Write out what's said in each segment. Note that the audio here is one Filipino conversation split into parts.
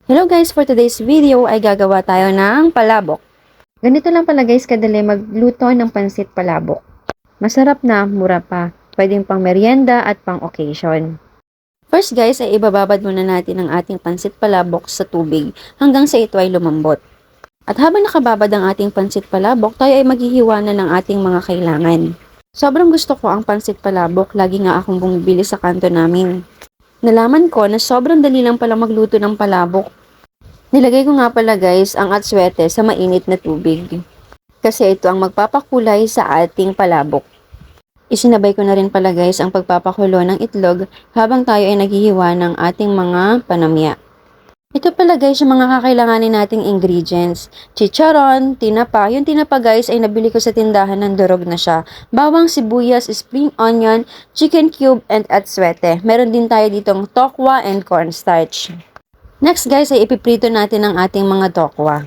Hello guys, for today's video ay gagawa tayo ng palabok. Ganito lang pala guys kadali magluto ng pansit palabok. Masarap na, mura pa. Pwedeng pang merienda at pang occasion. First guys ay ibababad muna natin ang ating pansit palabok sa tubig hanggang sa ito ay lumambot. At habang nakababad ang ating pansit palabok, tayo ay maghihiwa na ng ating mga kailangan. Sobrang gusto ko ang pansit palabok, lagi nga akong bumibili sa kanto namin. Nalaman ko na sobrang dali lang pala magluto ng palabok. Nilagay ko nga pala guys ang atswete sa mainit na tubig. Kasi ito ang magpapakulay sa ating palabok. Isinabay ko na rin pala guys ang pagpapakulo ng itlog habang tayo ay naghihiwa ng ating mga panamya. Ito pala guys yung mga kakailanganin nating ingredients. Chicharon, tinapa. Yung tinapa guys ay nabili ko sa tindahan ng durog na siya. Bawang, sibuyas, spring onion, chicken cube, and atswete. Meron din tayo ditong tokwa and cornstarch. Next guys ay ipiprito natin ang ating mga tokwa.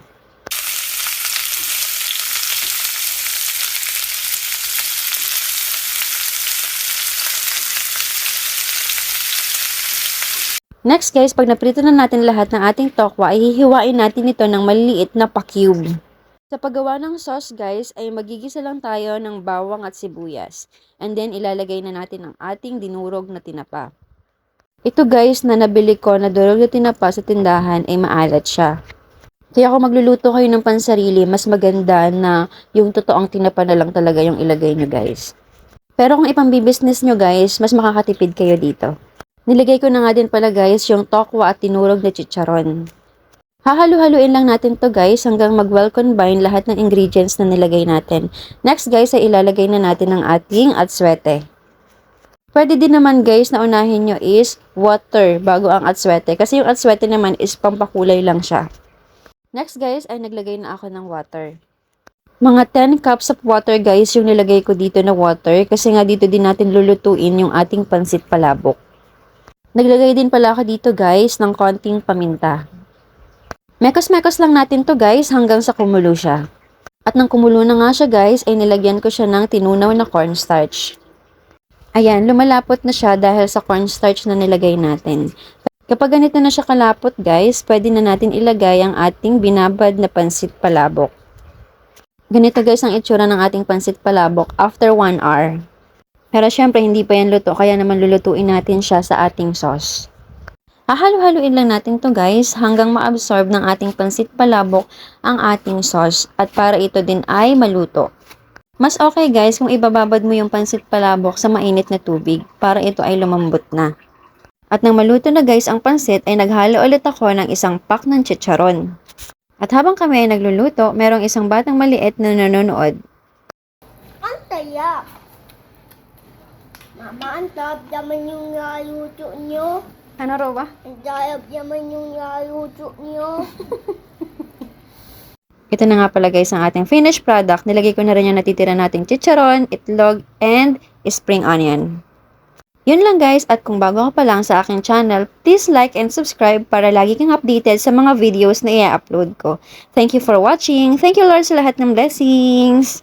Next guys, pag naprito na natin lahat ng ating tokwa, ay hihiwain natin ito ng maliliit na pa-cube. Sa paggawa ng sauce guys, ay magigisa lang tayo ng bawang at sibuyas. And then ilalagay na natin ang ating dinurog na tinapa. Ito guys na nabili ko na durog na tinapa sa tindahan ay maalat siya. Kaya kung magluluto kayo ng pansarili, mas maganda na yung totoong tinapa na lang talaga yung ilagay nyo guys. Pero kung ipambibusiness nyo guys, mas makakatipid kayo dito. Nilagay ko na nga din pala guys yung tokwa at tinurog na chicharon. Hahalu-haluin lang natin to guys hanggang mag-well combine lahat ng ingredients na nilagay natin. Next guys ay ilalagay na natin ang ating atswete. Pwede din naman guys na unahin nyo is water bago ang atswete. Kasi yung atswete naman is pampakulay lang siya. Next guys ay naglagay na ako ng water. Mga 10 cups of water guys yung nilagay ko dito na water. Kasi nga dito din natin lulutuin yung ating pansit palabok. Naglagay din pala ako dito guys ng konting paminta. Mekos-mekos lang natin to guys hanggang sa kumulo siya. At nang kumulo na nga siya guys ay nilagyan ko siya ng tinunaw na cornstarch. Ayan, lumalapot na siya dahil sa cornstarch na nilagay natin. Kapag ganito na siya kalapot guys, pwede na natin ilagay ang ating binabad na pansit palabok. Ganito guys ang itsura ng ating pansit palabok after 1 hour. Pero syempre hindi pa yan luto, kaya naman lulutuin natin siya sa ating sauce. Hahalo-haluin lang natin to guys hanggang ma-absorb ng ating pansit palabok ang ating sauce at para ito din ay maluto. Mas okay guys kung ibababad mo yung pansit palabok sa mainit na tubig para ito ay lumambot na. At nang maluto na guys ang pansit ay naghalo ulit ako ng isang pack ng chicharon. At habang kami ay nagluluto, merong isang batang maliit na nanonood. Ang taya. Mama, ang sarap naman yung naluto nyo. Ano raw ba? Ang sarap naman yung naluto nyo. Ito na nga pala guys ang ating finished product. Nilagay ko na rin yung natitira nating chicharon, itlog, and spring onion. Yun lang guys, at kung bago ka pa lang sa aking channel, please like and subscribe para lagi kang updated sa mga videos na i-upload ko. Thank you for watching. Thank you Lord sa lahat ng blessings.